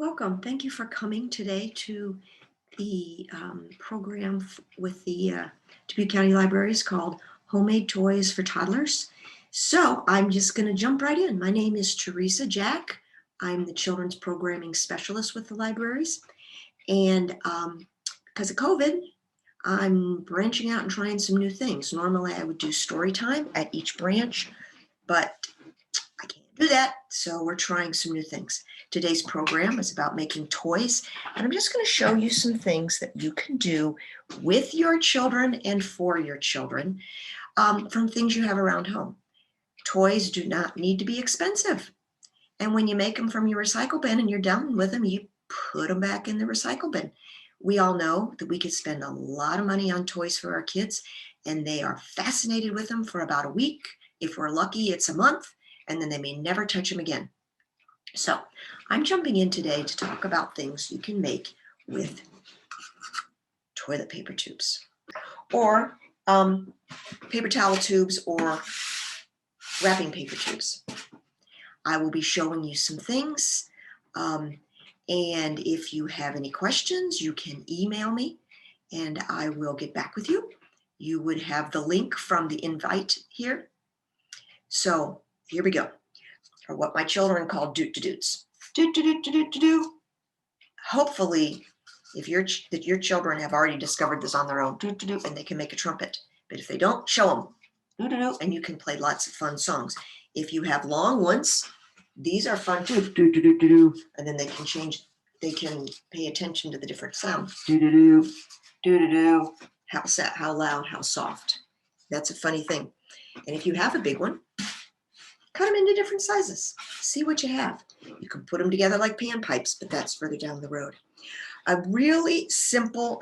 Welcome. Thank you for coming today to the program with the Dubuque County Libraries called Homemade Toys for Toddlers. So I'm just going to jump right in. My name is Teresa Jack. I'm the Children's Programming Specialist with the libraries. And because of COVID, I'm branching out and trying some new things. Normally I would do story time at each branch, but I can't do that, so we're trying some new things. Today's program is about making toys, and I'm just going to show you some things that you can do with your children and for your children from things you have around home. Toys do not need to be expensive, and when you make them from your recycle bin and you're done with them, you put them back in the recycle bin. We all know that we could spend a lot of money on toys for our kids, and they are fascinated with them for about a week. If we're lucky, it's a month, and then they may never touch them again. So I'm jumping in today to talk about things you can make with toilet paper tubes or paper towel tubes or wrapping paper tubes. I will be showing you some things. And if you have any questions, you can email me and I will get back with you. You would have the link from the invite here. So here we go. Or what my children call doot-to-doots. Doot-to-doot-to-doot-to-doo. Hopefully, if your children have already discovered this on their own, doot-to-doot, and they can make a trumpet. But if they don't, show them. Doot-to-doot, and you can play lots of fun songs. If you have long ones, these are fun too. Doot-to-doot-to-doo. And then they can pay attention to the different sounds. Doot-to-doo, doot-to-doo. How loud, how soft. That's a funny thing. And if you have a big one, cut them into different sizes. See what you have. You can put them together like pan pipes, but that's further down the road. A really simple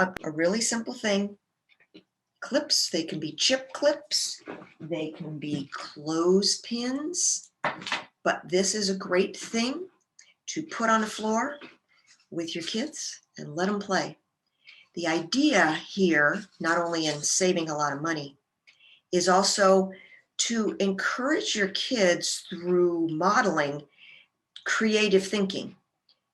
thing. Clips, they can be chip clips. They can be clothespins. But this is a great thing to put on the floor with your kids and let them play. The idea here, not only in saving a lot of money, is also to encourage your kids through modeling creative thinking,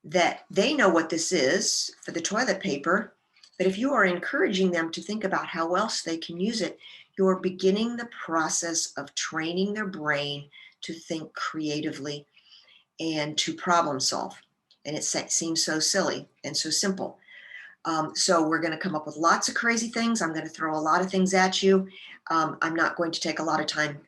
that they know what this is for the toilet paper, but if you are encouraging them to think about how else they can use it, you're beginning the process of training their brain to think creatively and to problem solve. And it seems so silly and so simple. So we're going to come up with lots of crazy things. I'm going to throw a lot of things at you. I'm not going to take a lot of time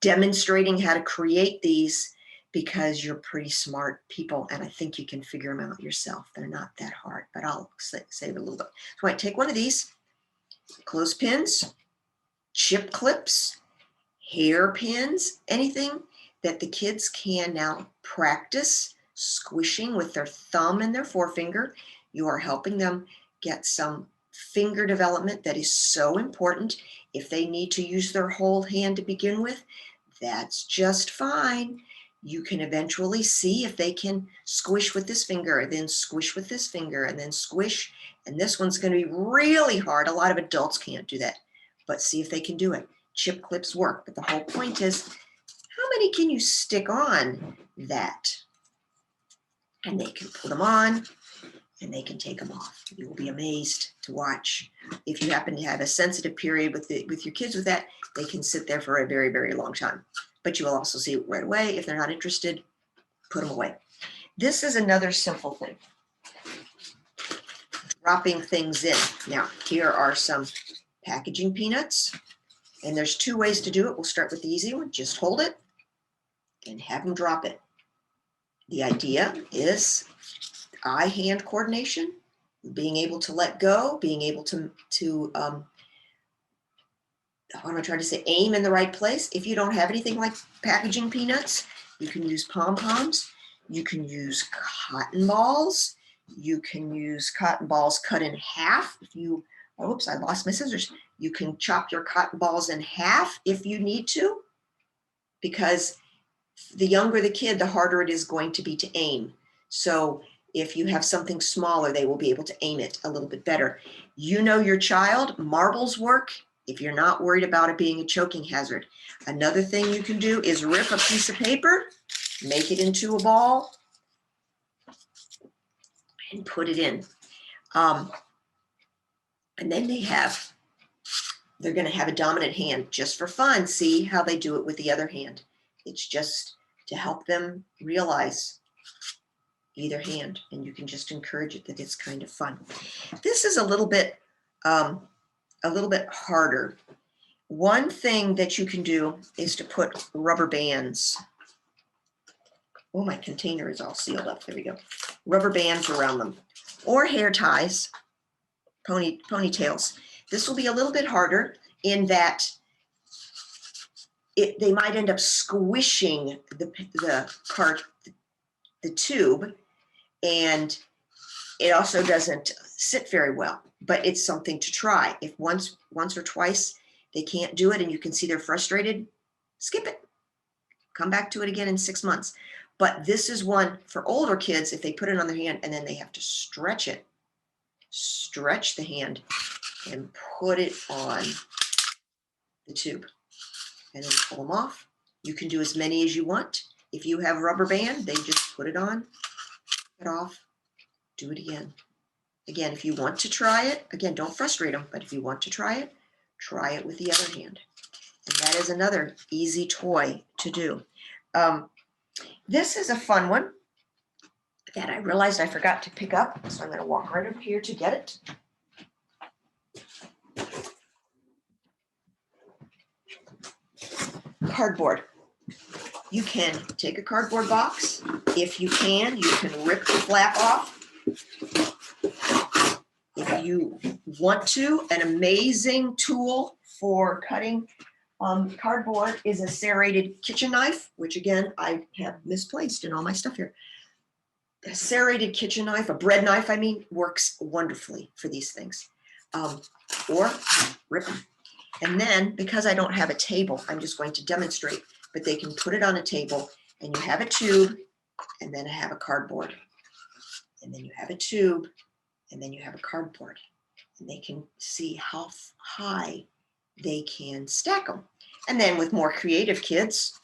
demonstrating how to create these because you're pretty smart people and I think you can figure them out yourself. They're not that hard, but I'll save a little bit. So I take one of these, clothespins, chip clips, hairpins, anything that the kids can now practice squishing with their thumb and their forefinger. You are helping them get some finger development that is so important. If they need to use their whole hand to begin with, that's just fine. You can eventually see if they can squish with this finger, then squish with this finger, and then squish. And this one's going to be really hard. A lot of adults can't do that, but see if they can do it. Chip clips work, but the whole point is, how many can you stick on that? And they can put them on, and they can take them off. You will be amazed to watch. If you happen to have a sensitive period with your kids with that, they can sit there for a very, very long time. But you will also see it right away. If they're not interested, put them away. This is another simple thing. Dropping things in. Now, here are some packaging peanuts. And there's two ways to do it. We'll start with the easy one. Just hold it and have them drop it. The idea is eye-hand coordination, being able to let go, being able to what am I trying to say, aim in the right place. If you don't have anything like packaging peanuts, you can use pom-poms. You can use cotton balls. You can use cotton balls cut in half. Oops, I lost my scissors. You can chop your cotton balls in half if you need to, because the younger the kid, the harder it is going to be to aim. So if you have something smaller, they will be able to aim it a little bit better. You know your child, marbles work if you're not worried about it being a choking hazard. Another thing you can do is rip a piece of paper, make it into a ball, and put it in. And then they're going to have a dominant hand just for fun. See how they do it with the other hand. It's just to help them realize either hand, and you can just encourage it that it's kind of fun. This is a little bit harder. One thing that you can do is to put rubber bands. Oh, my container is all sealed up. There we go. Rubber bands around them, or hair ties, ponytails. This will be a little bit harder in that they might end up squishing the tube, and it also doesn't sit very well. But it's something to try. If once or twice they can't do it and you can see they're frustrated, skip it. Come back to it again in 6 months. But this is one for older kids. If they put it on their hand and then they have to stretch it, stretch the hand and put it on the tube and then pull them off. You can do as many as you want. If you have rubber band, they just put it on, it off, do it again. Again, if you want to try it, again, don't frustrate them, but if you want to try it with the other hand. And that is another easy toy to do. This is a fun one that I realized I forgot to pick up, so I'm going to walk right over here to get it. Cardboard. You can take a cardboard box. If you can rip the flap off. If you want to, an amazing tool for cutting cardboard is a serrated kitchen knife, which again, I have misplaced in all my stuff here. A serrated kitchen knife, a bread knife, I mean, works wonderfully for these things. Or rip them. And then, because I don't have a table, I'm just going to demonstrate, but they can put it on a table and you have a tube and then have a cardboard. And then you have a tube and then you have a cardboard. And they can see how high they can stack them. And then with more creative kids,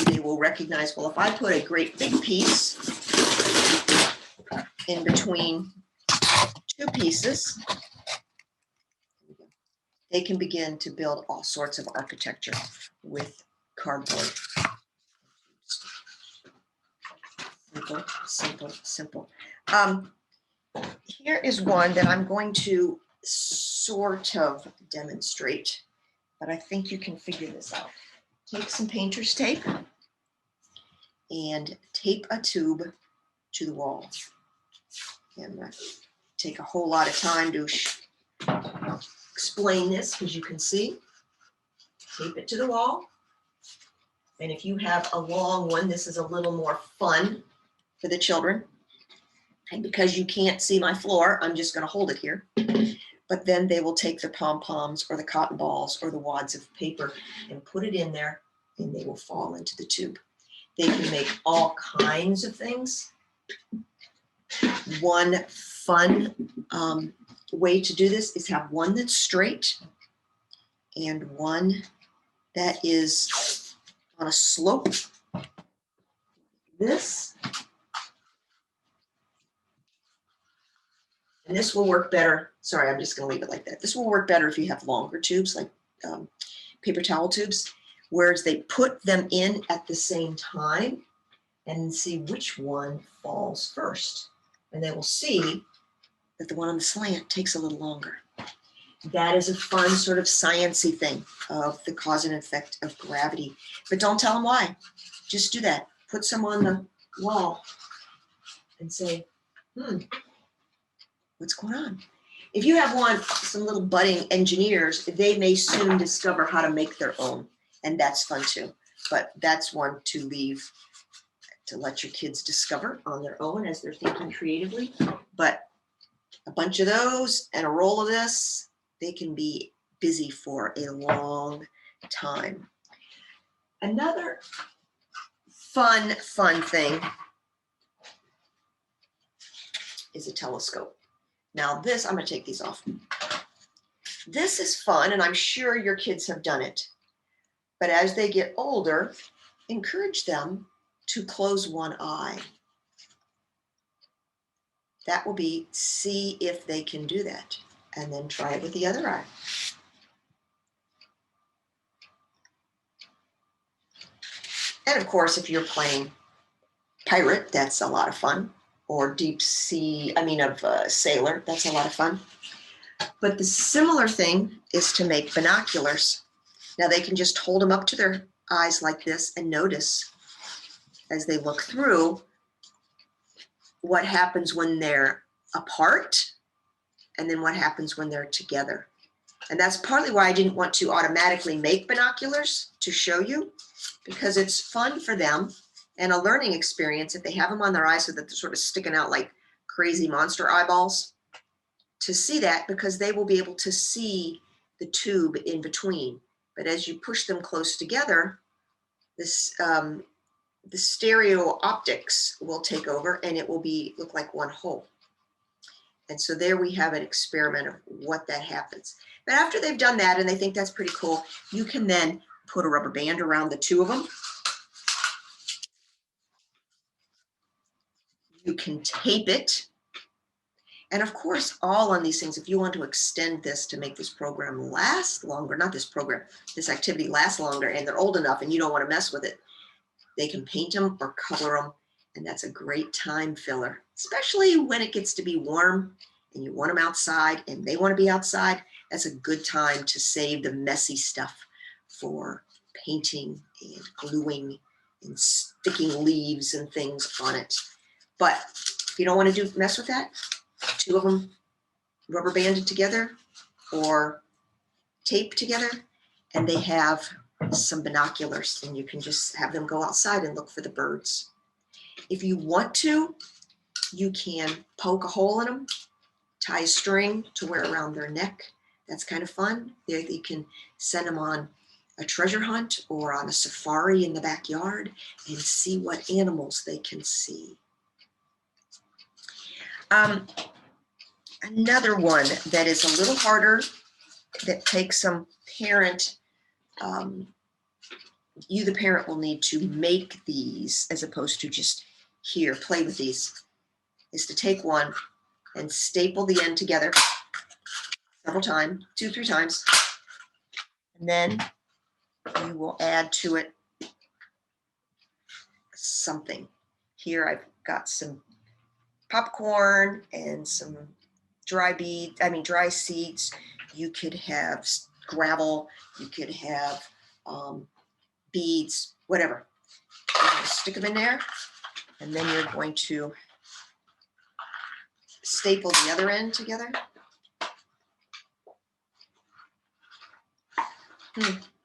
they will recognize, well, if I put a great big piece in between two pieces, they can begin to build all sorts of architecture with cardboard. Simple, simple, simple. Here is one that I'm going to sort of demonstrate, but I think you can figure this out. Take some painter's tape and tape a tube to the wall. And take a whole lot of time to explain this, because you can see. Tape it to the wall. And if you have a long one, this is a little more fun for the children. And because you can't see my floor, I'm just going to hold it here. But then they will take their pom-poms or the cotton balls or the wads of paper and put it in there, and they will fall into the tube. They can make all kinds of things. One fun way to do this is have one that's straight and one that is on a slope. This and this will work better. Sorry, I'm just going to leave it like that. This will work better if you have longer tubes, like paper towel tubes, whereas they put them in at the same time and see which one falls first. And they will see that the one on the slant takes a little longer. That is a fun sort of science-y thing of the cause and effect of gravity. But don't tell them why. Just do that. Put some on the wall and say, what's going on? If you have some little budding engineers, they may soon discover how to make their own. And that's fun too. But that's one to leave, to let your kids discover on their own as they're thinking creatively. But a bunch of those and a roll of this, they can be busy for a long time. Another fun thing is a telescope. Now this, I'm going to take these off. This is fun, and I'm sure your kids have done it. But as they get older, encourage them to close one eye. that will be see if they can do that. And then try it with the other eye. And of course, if you're playing pirate, that's a lot of fun. Or deep sea, sailor, that's a lot of fun. But the similar thing is to make binoculars. Now they can just hold them up to their eyes like this and notice as they look through what happens when they're apart and then what happens when they're together. And that's partly why I didn't want to automatically make binoculars to show you, because it's fun for them and a learning experience if they have them on their eyes so that they're sort of sticking out like crazy monster eyeballs, to see that, because they will be able to see the tube in between. But as you push them close together, this the stereo optics will take over and it will look like one whole. And so there we have an experiment of what that happens. But after they've done that and they think that's pretty cool, you can then put a rubber band around the two of them. You can tape it. And of course, all on these things, if you want to extend this to make this program last longer, not this program, this activity last longer, and they're old enough and you don't want to mess with it, they can paint them or color them. And that's a great time filler, especially when it gets to be warm and you want them outside and they want to be outside. That's a good time to save the messy stuff for painting and gluing and sticking leaves and things on it. But if you don't want to mess with that, two of them rubber banded together or taped together, and they have some binoculars, and you can just have them go outside and look for the birds. If you want to, you can poke a hole in them, tie a string to wear around their neck. That's kind of fun. There you can send them on a treasure hunt or on a safari in the backyard and see what animals they can see. Another one that is a little harder, that takes some parent, you the parent will need to make these as opposed to just here, play with these, is to take one and staple the end together several times, 2-3 times, and then you will add to it something. Here I've got some popcorn and some dry seeds. You could have gravel, you could have beads, whatever. You're going to stick them in there, and then you're going to staple the other end together.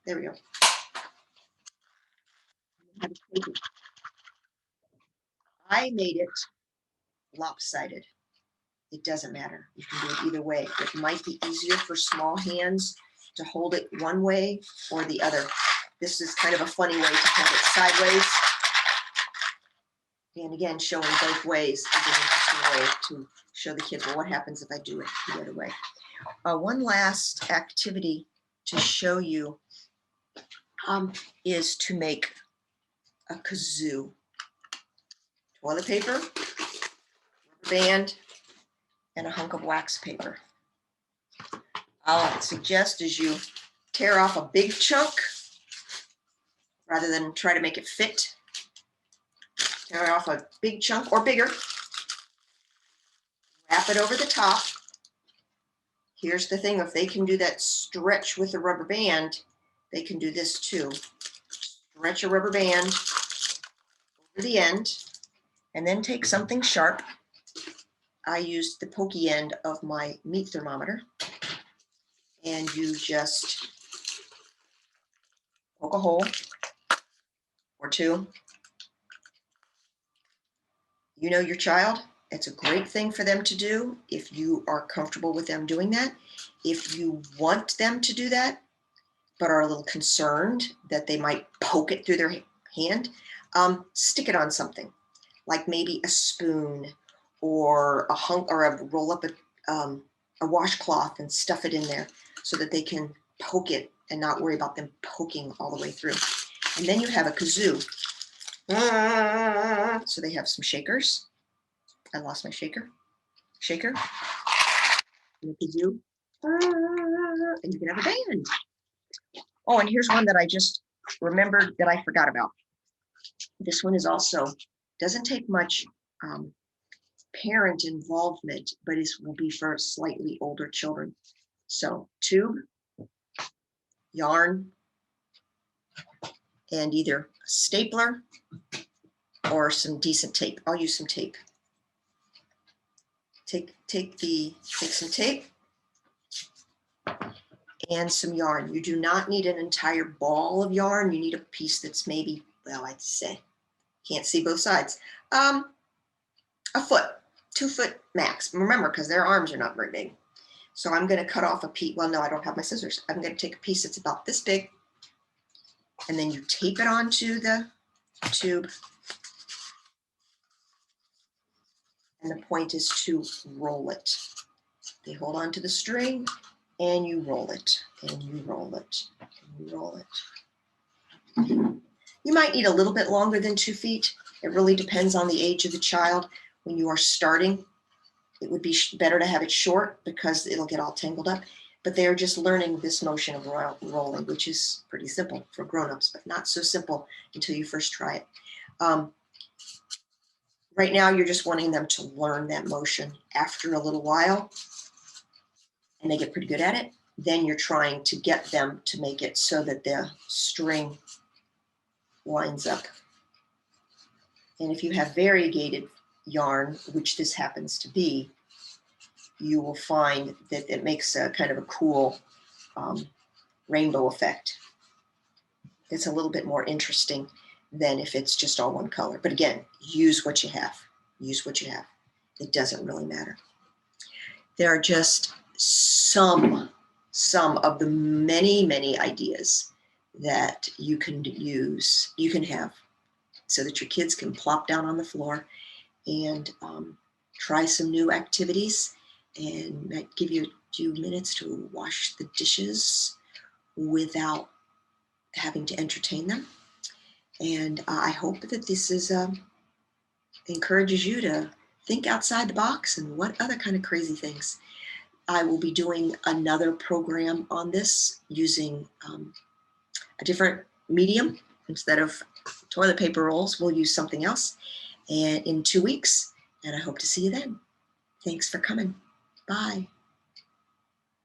There we go. I made it lopsided. It doesn't matter. You can do it either way. It might be easier for small hands to hold it one way or the other. This is kind of a funny way to have it sideways. And again, showing both ways is an interesting way to show the kids, well, what happens if I do it the other way? One last activity to show you is to make a kazoo. Toilet paper, rubber band, and a hunk of wax paper. I'll suggest is you tear off a big chunk rather than try to make it fit. Tear off a big chunk or bigger. Wrap it over the top. Here's the thing, if they can do that stretch with the rubber band, they can do this too. Stretch a rubber band over the end, and then take something sharp. I used the pokey end of my meat thermometer, and you just poke a hole or two. You know your child. It's a great thing for them to do if you are comfortable with them doing that. If you want them to do that, but are a little concerned that they might poke it through their hand, stick it on something, like maybe a spoon or roll up a washcloth and stuff it in there so that they can poke it and not worry about them poking all the way through. And then you have a kazoo. So they have some shakers. I lost my shaker. shaker. And it gives you, and you can have a band. Oh, and here's one that I just remembered that I forgot about. This one is also, doesn't take much parent involvement, but it will be for slightly older children. So tube, yarn, and either a stapler or some decent tape. I'll use some tape. Take some tape and some yarn. You do not need an entire ball of yarn. You need a piece that's maybe, well, I'd say, can't see both sides. A foot, 2 foot max. Remember, because their arms are not very big. So I'm going to cut off a piece. Well, no, I don't have my scissors. I'm going to take a piece that's about this big, and then you tape it onto the tube. And the point is to roll it. They hold on to the string, and you roll it, and you roll it, and you roll it. You might need a little bit longer than 2 feet. It really depends on the age of the child. When you are starting, it would be better to have it short because it'll get all tangled up. But they are just learning this motion of rolling, which is pretty simple for grown-ups, but not so simple until you first try it. Right now, you're just wanting them to learn that motion. After a little while, and they get pretty good at it, then you're trying to get them to make it so that the string lines up. And if you have variegated yarn, which this happens to be, you will find that it makes a kind of a cool rainbow effect. It's a little bit more interesting than if it's just all one color. But again, use what you have. Use what you have. It doesn't really matter. There are just some of the many ideas that you can use, you can have, so that your kids can plop down on the floor and try some new activities, and might give you a few minutes to wash the dishes without having to entertain them. And I hope that this is encourages you to think outside the box and what other kind of crazy things. I will be doing another program on this using a different medium. Instead of toilet paper rolls, we'll use something else, and in 2 weeks, and I hope to see you then. Thanks for coming. Bye.